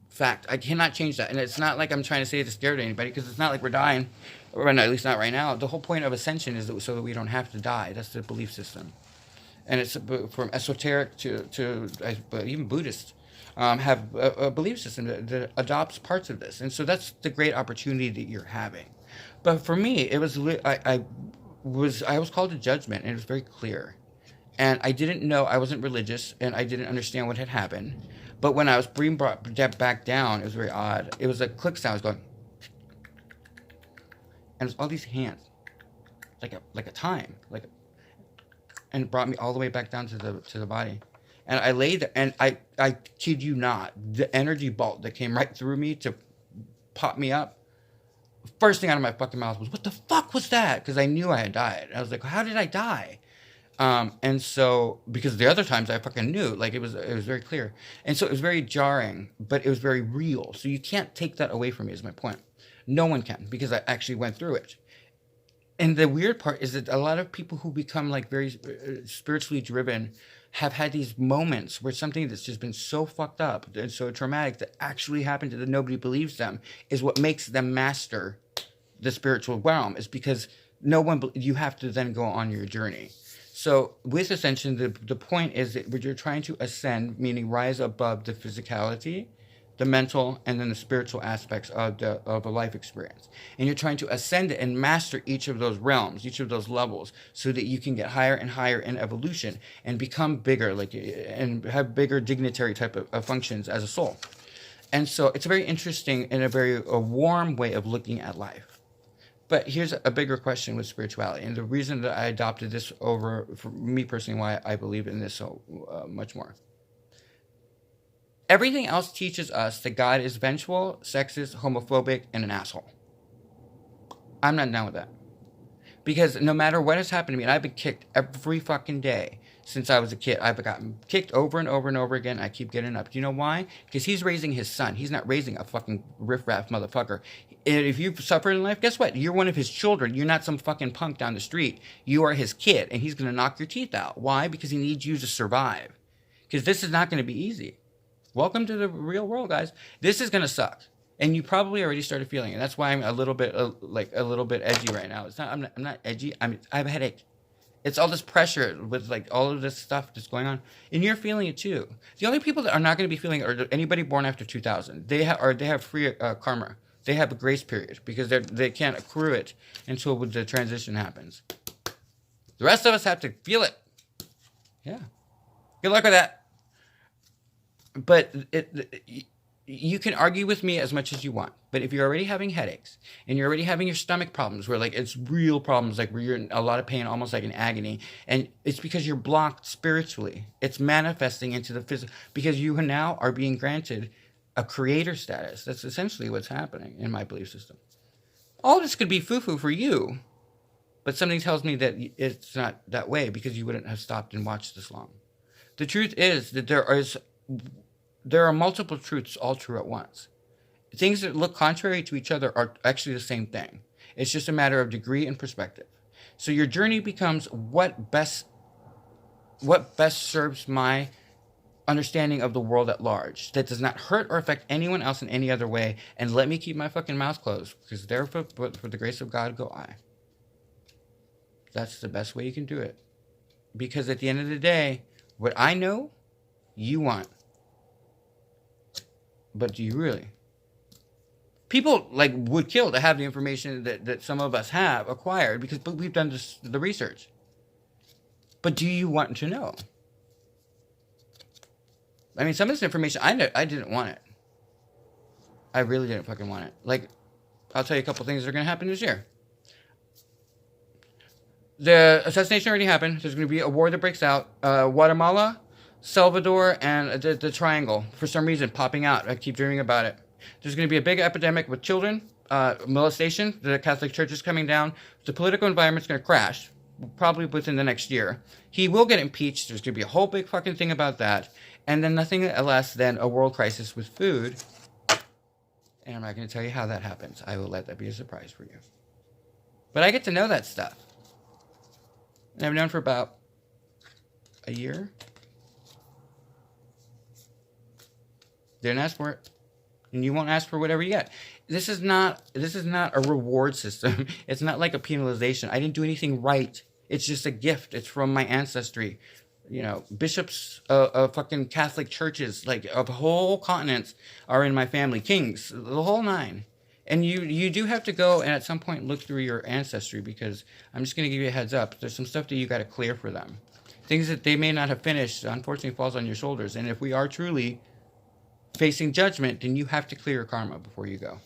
Fact. I cannot change that. And it's not like I'm trying to say it to scare anybody, because it's not like we're dying, or at least not right now. The whole point of ascension is so that we don't have to die. That's the belief system. And it's from esoteric to even Buddhists have a belief system that adopts parts of this. And so that's the great opportunity that you're having. But for me, it was I was called to judgment, and it was very clear. And I didn't know, I wasn't religious, and I didn't understand what had happened. But when I was being brought back down, it was very odd. It was a click sound. It was going, and it was all these hands, like a time, and it brought me all the way back down to the body. And I lay there, and I kid you not, the energy bolt that came right through me to pop me up, first thing out of my fucking mouth was, what the fuck was that? Because I knew I had died. I was like, how did I die? And so, because the other times I fucking knew, like it was very clear. And so it was very jarring, but it was very real. So you can't take that away from me, is my point. No one can, because I actually went through it. And the weird part is that a lot of people who become like very spiritually driven have had these moments where something that's just been so fucked up and so traumatic that actually happened to them, nobody believes them, is what makes them master the spiritual realm, is because you have to then go on your journey. So with ascension, the point is that when you're trying to ascend, meaning rise above the physicality, the mental, and then the spiritual aspects of a life experience. And you're trying to ascend it and master each of those realms, each of those levels, so that you can get higher and higher in evolution and become bigger, and have bigger dignitary type of functions as a soul. And so it's a very interesting and a warm way of looking at life. But here's a bigger question with spirituality, and the reason that I adopted this over, for me personally, why I believe in this so much more. Everything else teaches us that God is vengeful, sexist, homophobic, and an asshole. I'm not down with that. Because no matter what has happened to me, and I've been kicked every fucking day since I was a kid. I've gotten kicked over and over and over again. I keep getting up. Do you know why? Because he's raising his son. He's not raising a fucking riffraff motherfucker. And if you've suffered in life, guess what? You're one of his children. You're not some fucking punk down the street. You are his kid, and he's going to knock your teeth out. Why? Because he needs you to survive. Because this is not going to be easy. Welcome to the real world, guys. This is going to suck. And you probably already started feeling it. That's why I'm a little bit edgy right now. It's not. I'm not edgy. I have a headache. It's all this pressure with like all of this stuff that's going on, and you're feeling it too. The only people that are not going to be feeling it are anybody born after 2000. They have free karma. They have a grace period because they can't accrue it until the transition happens. The rest of us have to feel it. Yeah. Good luck with that. But you can argue with me as much as you want, but if you're already having headaches and you're already having your stomach problems where like it's real problems, like where you're in a lot of pain, almost like an agony, and it's because you're blocked spiritually. It's manifesting into the physical because you now are being granted a creator status. That's essentially what's happening in my belief system. All this could be foo-foo for you, But something tells me that it's not that way because you wouldn't have stopped and watched this long. The truth is that there are multiple truths all true at once. Things that look contrary to each other are actually the same thing. It's just a matter of degree and perspective. So your journey becomes what best serves my understanding of the world at large, that does not hurt or affect anyone else in any other way, and let me keep my fucking mouth closed, because therefore, for the grace of God go I. That's the best way you can do it. Because at the end of the day, what I know, you want. But do you really? People would kill to have the information that some of us have acquired because we've done the research. But do you want to know? I mean, some of this information, I didn't want it. I really didn't fucking want it. I'll tell you a couple things that are going to happen this year. The assassination already happened. There's going to be a war that breaks out. Guatemala, Salvador, and the Triangle, for some reason, popping out. I keep dreaming about it. There's going to be a big epidemic with children, molestation. The Catholic Church is coming down. The political environment's going to crash, probably within the next year. He will get impeached. There's going to be a whole big fucking thing about that. And then nothing less than a world crisis with food. And I'm not going to tell you how that happens. I will let that be a surprise for you. But I get to know that stuff. And I've known for about a year. Didn't ask for it. And you won't ask for whatever you get. This is not a reward system. It's not like a penalization. I didn't do anything right. It's just a gift. It's from my ancestry. Bishops of fucking Catholic churches, of whole continents, are in my family. Kings, the whole nine. And you do have to go and at some point look through your ancestry, because I'm just going to give you a heads up. There's some stuff that you got to clear for them. Things that they may not have finished, unfortunately, falls on your shoulders. And if we are truly facing judgment, then you have to clear your karma before you go.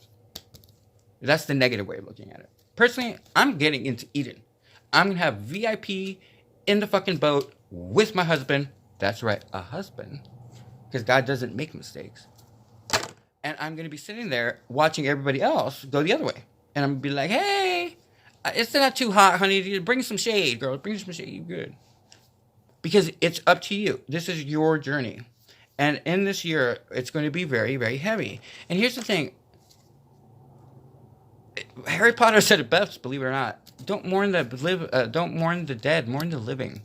That's the negative way of looking at it. Personally, I'm getting into Eden. I'm going to have VIP in the fucking boat with my husband. That's right, a husband. Because God doesn't make mistakes. And I'm going to be sitting there watching everybody else go the other way. And I'm going to be like, hey, it's not too hot, honey. Bring some shade, girl. Bring some shade. You good. Because it's up to you. This is your journey. And in this year, it's going to be very, very heavy. And here's the thing. Harry Potter said it best, believe it or not. Don't mourn the dead, mourn the living.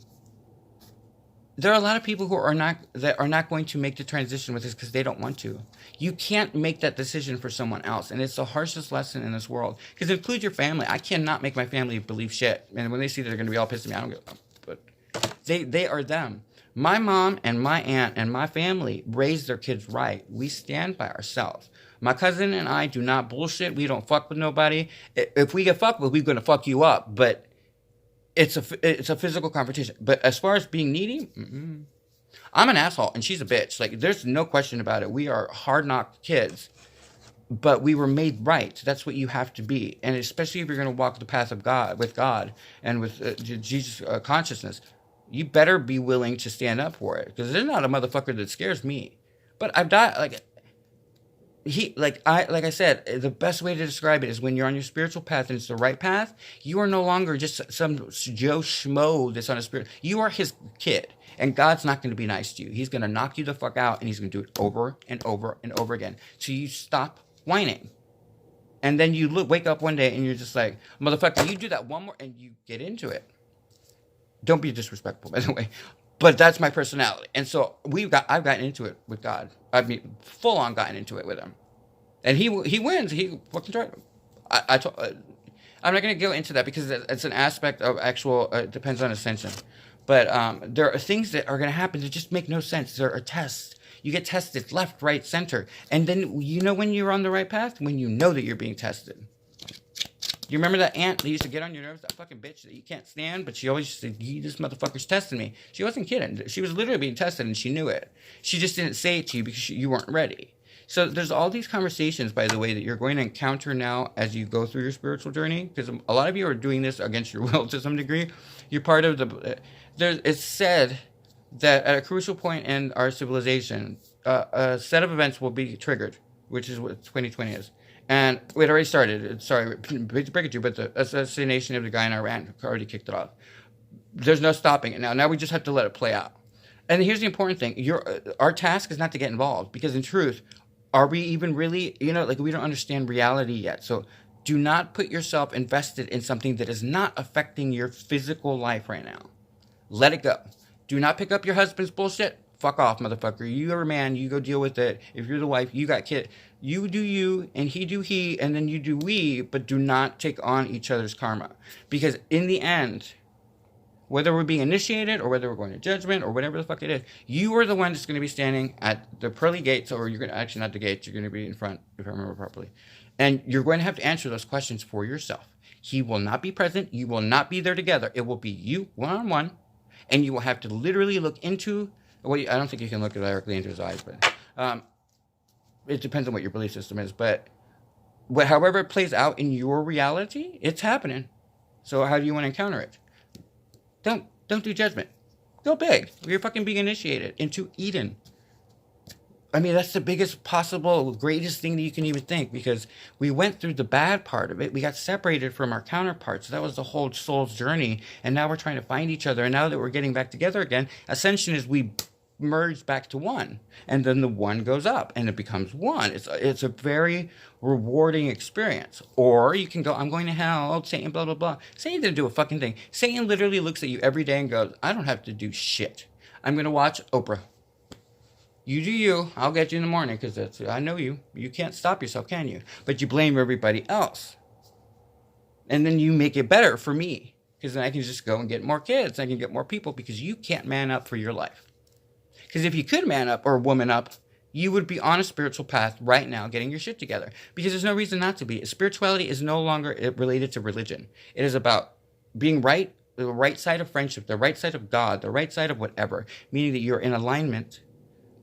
There are a lot of people who are not going to make the transition with this because they don't want to. You can't make that decision for someone else, and it's the harshest lesson in this world. Because include your family. I cannot make my family believe shit, and when they see that, they're going to be all pissed at me. I don't give a fuck. But they are them. My mom and my aunt and my family raised their kids right. We stand by ourselves. My cousin and I do not bullshit. We don't fuck with nobody. If we get fucked with, we're going to fuck you up. But it's a physical confrontation. But as far as being needy, I'm an asshole and she's a bitch. There's no question about it. We are hard-knocked kids. But we were made right. That's what you have to be. And especially if you're going to walk the path of God, with God and with Jesus consciousness, you better be willing to stand up for it. Because there's not a motherfucker that scares me. But I've died, like I said, the best way to describe it is when you're on your spiritual path and it's the right path, you are no longer just some Joe Schmo that's on a spirit. You are his kid. And God's not going to be nice to you. He's going to knock you the fuck out, and he's going to do it over and over and over again. So you stop whining. And then you wake up one day and you're just like, motherfucker, you do that one more, and you get into it. Don't be disrespectful, by the way. But that's my personality. And so I've gotten into it with God. I mean, full on gotten into it with him. And he wins. He fucking tried. I'm not going to go into that because it's an aspect of actual, depends on ascension. But there are things that are going to happen that just make no sense. There are tests. You get tested left, right, center. And then you know when you're on the right path? When you know that you're being tested. You remember that aunt that used to get on your nerves? That fucking bitch that you can't stand? But she always said, this motherfucker's testing me. She wasn't kidding. She was literally being tested and she knew it. She just didn't say it to you because you weren't ready. So there's all these conversations, by the way, that you're going to encounter now as you go through your spiritual journey. Because a lot of you are doing this against your will to some degree. You're part of it's said that at a crucial point in our civilization, a set of events will be triggered, which is what 2020 is. And it already started. Sorry, to break it to you, but the assassination of the guy in Iran already kicked it off. There's no stopping it now. Now we just have to let it play out. And here's the important thing. Our task is not to get involved, because in truth, are we even really, like, we don't understand reality yet. So do not put yourself invested in something that is not affecting your physical life right now. Let it go. Do not pick up your husband's bullshit. Fuck off, motherfucker. You're a man. You go deal with it. If you're the wife, you got kid. You do you, and he do he, and then you do we, but do not take on each other's karma. Because in the end, whether we're being initiated or whether we're going to judgment or whatever the fuck it is, you are the one that's going to be standing at the pearly gates, or you're going to, actually not the gates, you're going to be in front, if I remember properly. And you're going to have to answer those questions for yourself. He will not be present. You will not be there together. It will be you one-on-one, and you will have to literally look into, well, I don't think you can look directly into his eyes, but it depends on what your belief system is. But however it plays out in your reality, it's happening. So how do you want to encounter it? Don't do judgment. Go big. You're fucking being initiated into Eden. I mean, that's the biggest possible, greatest thing that you can even think, because we went through the bad part of it. We got separated from our counterparts. That was the whole soul's journey. And now we're trying to find each other. And now that we're getting back together again, ascension is we merge back to one. And then the one goes up and it becomes one. It's a very rewarding experience. Or you can go, I'm going to hell, Satan, blah, blah, blah. Satan didn't do a fucking thing. Satan literally looks at you every day and goes, I don't have to do shit. I'm going to watch Oprah. You do you. I'll get you in the morning, because I know you. You can't stop yourself, can you? But you blame everybody else. And then you make it better for me, because then I can just go and get more kids. I can get more people, because you can't man up for your life. Because if you could man up or woman up, you would be on a spiritual path right now getting your shit together. Because there's no reason not to be. Spirituality is no longer related to religion. It is about being right, the right side of friendship, the right side of God, the right side of whatever. Meaning that you're in alignment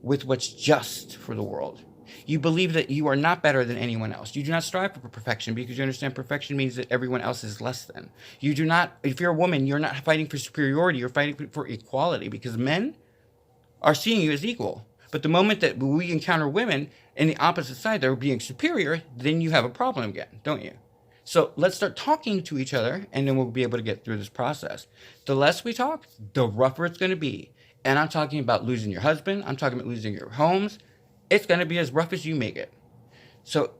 with what's just for the world. You believe that you are not better than anyone else. You do not strive for perfection, because you understand perfection means that everyone else is less than. You do not, if you're a woman, you're not fighting for superiority, you're fighting for equality, because men are seeing you as equal. But the moment that we encounter women in the opposite side, they're being superior, then you have a problem again, don't you? So let's start talking to each other, and then we'll be able to get through this process. The less we talk, the rougher it's going to be. And I'm talking about losing your husband. I'm talking about losing your homes. It's going to be as rough as you make it. So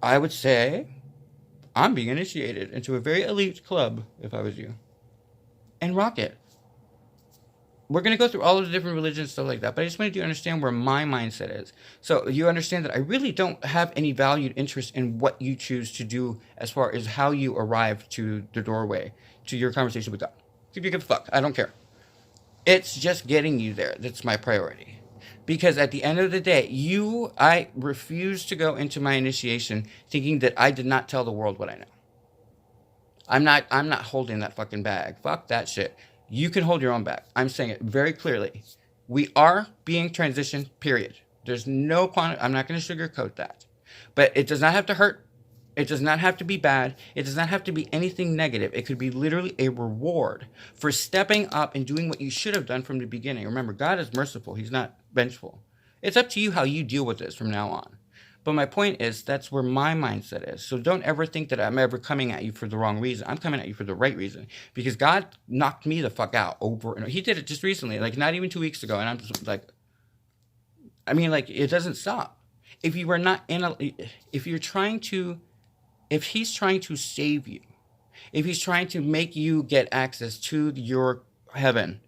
I would say I'm being initiated into a very elite club, if I was you. And rock it. We're going to go through all of the different religions and stuff like that, but I just wanted you to understand where my mindset is. So you understand that I really don't have any valued interest in what you choose to do as far as how you arrive to the doorway, to your conversation with God. Give you a good fuck. I don't care. It's just getting you there that's my priority. Because at the end of the day, I refuse to go into my initiation thinking that I did not tell the world what I know. I'm not holding that fucking bag. Fuck that shit. You can hold your own bag. I'm saying it very clearly. We are being transitioned, period. There's no I'm not going to sugarcoat that. But it does not have to hurt. It does not have to be bad. It does not have to be anything negative. It could be literally a reward for stepping up and doing what you should have done from the beginning. Remember, God is merciful. He's not vengeful. It's up to you how you deal with this from now on. But my point is, that's where my mindset is. So don't ever think that I'm ever coming at you for the wrong reason. I'm coming at you for the right reason. Because God knocked me the fuck out over and over. He did it just recently, like not even 2 weeks ago. And I'm just like, it doesn't stop. If you are not if he's trying to save you, if he's trying to make you get access to your heaven,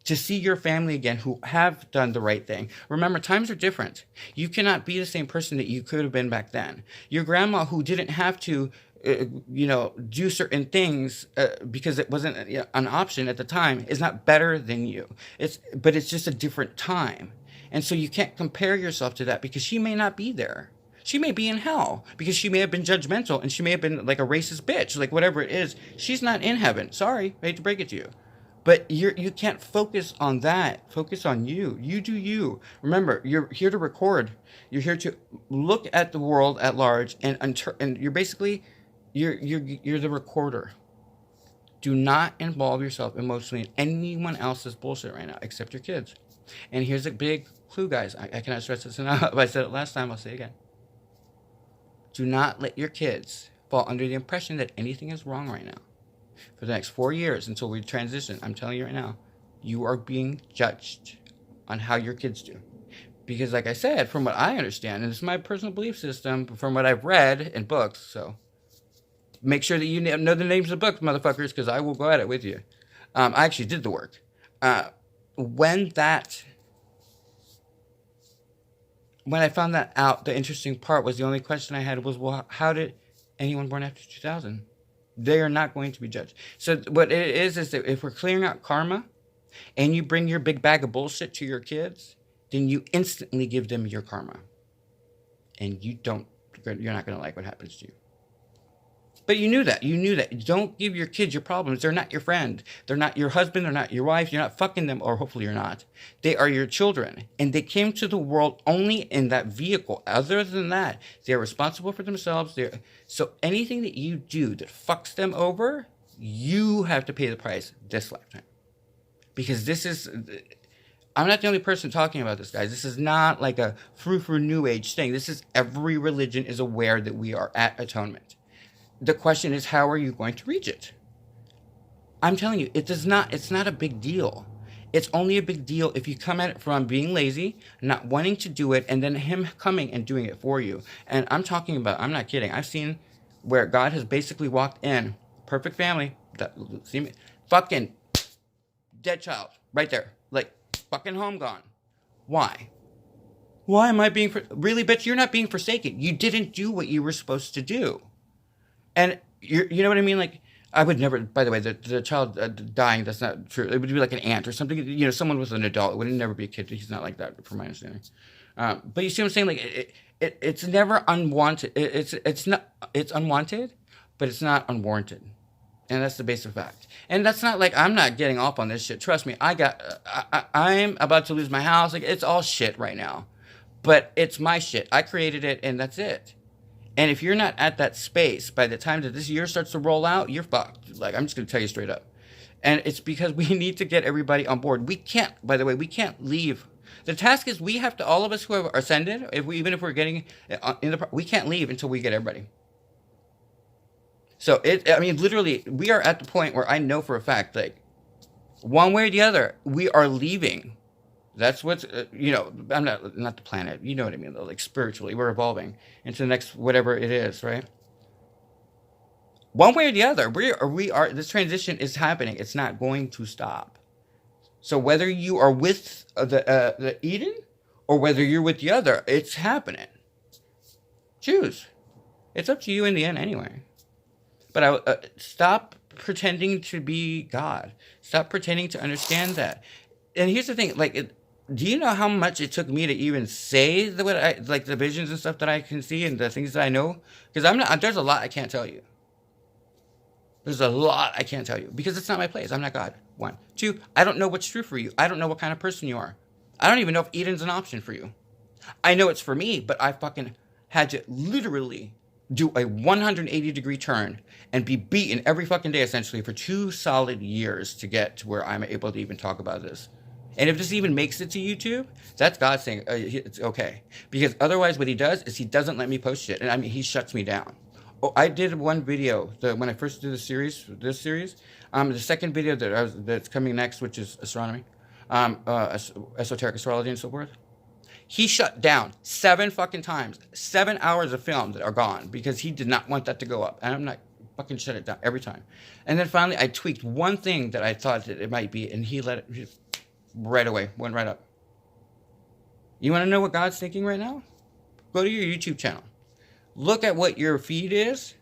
to see your family again who have done the right thing. Remember, times are different. You cannot be the same person that you could have been back then. Your grandma who didn't have to, do certain things because it wasn't an option at the time is not better than you. But it's just a different time. And so you can't compare yourself to that because she may not be there. She may be in hell because she may have been judgmental and she may have been like a racist bitch, like whatever it is. She's not in heaven. Sorry, I hate to break it to you. But you can't focus on that. Focus on you. You do you. Remember, you're here to record. You're here to look at the world at large, and you're basically you're the recorder. Do not involve yourself emotionally in anyone else's bullshit right now, except your kids. And here's a big clue, guys. I cannot stress this enough. I said it last time. I'll say it again. Do not let your kids fall under the impression that anything is wrong right now. For the next 4 years until we transition, I'm telling you right now, you are being judged on how your kids do. Because like I said, from what I understand, and this is my personal belief system, from what I've read in books, so make sure that you know the names of the books, motherfuckers, because I will go at it with you. I actually did the work. When I found that out, the interesting part was the only question I had was, well, how did anyone born after 2000? They are not going to be judged. So what it is that if we're clearing out karma and you bring your big bag of bullshit to your kids, then you instantly give them your karma. And you're not going to like what happens to you. But you knew that. You knew that. Don't give your kids your problems. They're not your friend. They're not your husband. They're not your wife. You're not fucking them, or hopefully you're not. They are your children. And they came to the world only in that vehicle. Other than that, they're responsible for themselves. So anything that you do that fucks them over, you have to pay the price this lifetime. Because this is... I'm not the only person talking about this, guys. This is not like a frou-frou new age thing. This is every religion is aware that we are at atonement. The question is, how are you going to reach it? I'm telling you, it's not a big deal. It's only a big deal if you come at it from being lazy, not wanting to do it, and then him coming and doing it for you. And I'm talking about, I'm not kidding. I've seen where God has basically walked in, perfect family, fucking dead child, right there. Like, fucking home gone. Why? Why am I being... Really, bitch, you're not being forsaken. You didn't do what you were supposed to do. And you know what I mean? Like, I would never... By the way, the child dying, that's not true. It would be like an aunt or something. You know, someone with an adult. It would never be a kid. He's not like that, from my understanding. But you see what I'm saying? Like, it's never unwanted. It's unwanted, but it's not unwarranted. And that's the basic fact. And that's not like I'm not getting off on this shit. Trust me, I'm about to lose my house. Like, it's all shit right now. But it's my shit. I created it, and that's it. And if you're not at that space by the time that this year starts to roll out, you're fucked. Like, I'm just going to tell you straight up. And it's because we need to get everybody on board. We can't, by the way, we can't leave. The task is we have to, all of us who are ascended, even if we're getting we can't leave until we get everybody. So, literally, we are at the point where I know for a fact, like, one way or the other, we are leaving. That's what's, I'm not the planet. You know what I mean, though. Like, spiritually, we're evolving into the next whatever it is, right? One way or the other, we are, this transition is happening. It's not going to stop. So, whether you are with the Eden or whether you're with the other, it's happening. Choose. It's up to you in the end anyway. But stop pretending to be God. Stop pretending to understand that. And here's the thing, like, do you know how much it took me to even say the visions and stuff that I can see and the things that I know? Because there's a lot I can't tell you. There's a lot I can't tell you because it's not my place. I'm not God. 1. 2, I don't know what's true for you. I don't know what kind of person you are. I don't even know if Eden's an option for you. I know it's for me, but I fucking had to literally do a 180-degree turn and be beaten every fucking day, essentially, for 2 solid years to get to where I'm able to even talk about this. And if this even makes it to YouTube, that's God saying it's okay. Because otherwise what he does is he doesn't let me post shit. And he shuts me down. Oh, I did one video when I first did this series. The second video that's coming next, which is astronomy, esoteric astrology and so forth. He shut down 7 fucking times. 7 hours of film that are gone because he did not want that to go up. And I'm not fucking shut it down every time. And then finally I tweaked one thing that I thought that it might be, and he let it right away, went right up. You want to know what God's thinking right now? Go to your YouTube channel. Look at what your feed is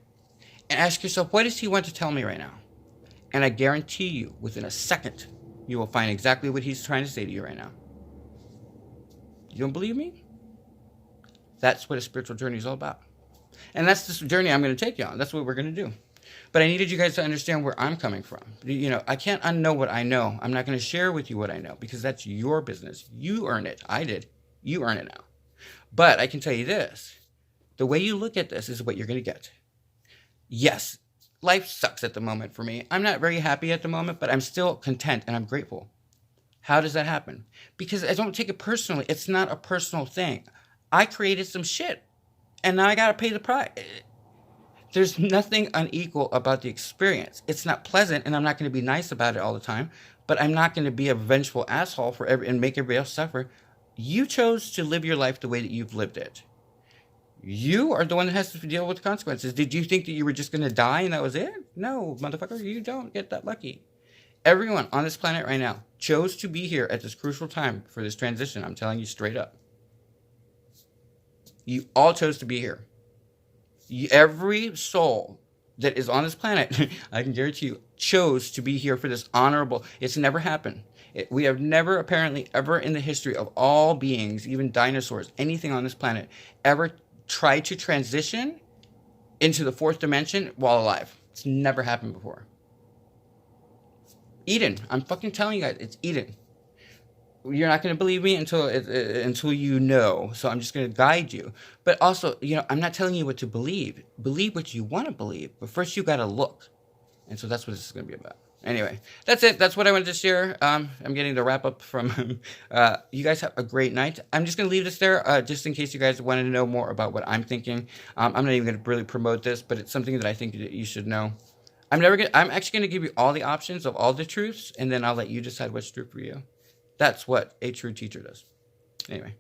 and ask yourself, what does he want to tell me right now? And I guarantee you, within a second, you will find exactly what he's trying to say to you right now. You don't believe me? That's what a spiritual journey is all about. And that's the journey I'm going to take you on. That's what we're going to do. But I needed you guys to understand where I'm coming from. I can't unknow what I know. I'm not going to share with you what I know because that's your business. You earn it. I did. You earn it now. But I can tell you this. The way you look at this is what you're going to get. Yes, life sucks at the moment for me. I'm not very happy at the moment, but I'm still content and I'm grateful. How does that happen? Because I don't take it personally. It's not a personal thing. I created some shit. And now I got to pay the price. There's nothing unequal about the experience. It's not pleasant, and I'm not going to be nice about it all the time, but I'm not going to be a vengeful asshole and make everybody else suffer. You chose to live your life the way that you've lived it. You are the one that has to deal with the consequences. Did you think that you were just going to die and that was it? No, motherfucker, you don't get that lucky. Everyone on this planet right now chose to be here at this crucial time for this transition. I'm telling you straight up. You all chose to be here. Every soul that is on this planet, I can guarantee you, chose to be here for this honorable. It's never happened. We have never, apparently, ever in the history of all beings, even dinosaurs, anything on this planet, ever tried to transition into the fourth dimension while alive. It's never happened before. Eden. I'm fucking telling you guys, it's Eden. You're not going to believe me until you know. So I'm just going to guide you. But also, I'm not telling you what to believe. Believe what you want to believe. But first, you got to look. And so that's what this is going to be about. Anyway, that's it. That's what I wanted to share. I'm getting the wrap up from you guys have a great night. I'm just going to leave this there just in case you guys wanted to know more about what I'm thinking. I'm not even going to really promote this, but it's something that I think that you should know. I'm actually going to give you all the options of all the truths, and then I'll let you decide what's true for you. That's what a true teacher does. Anyway.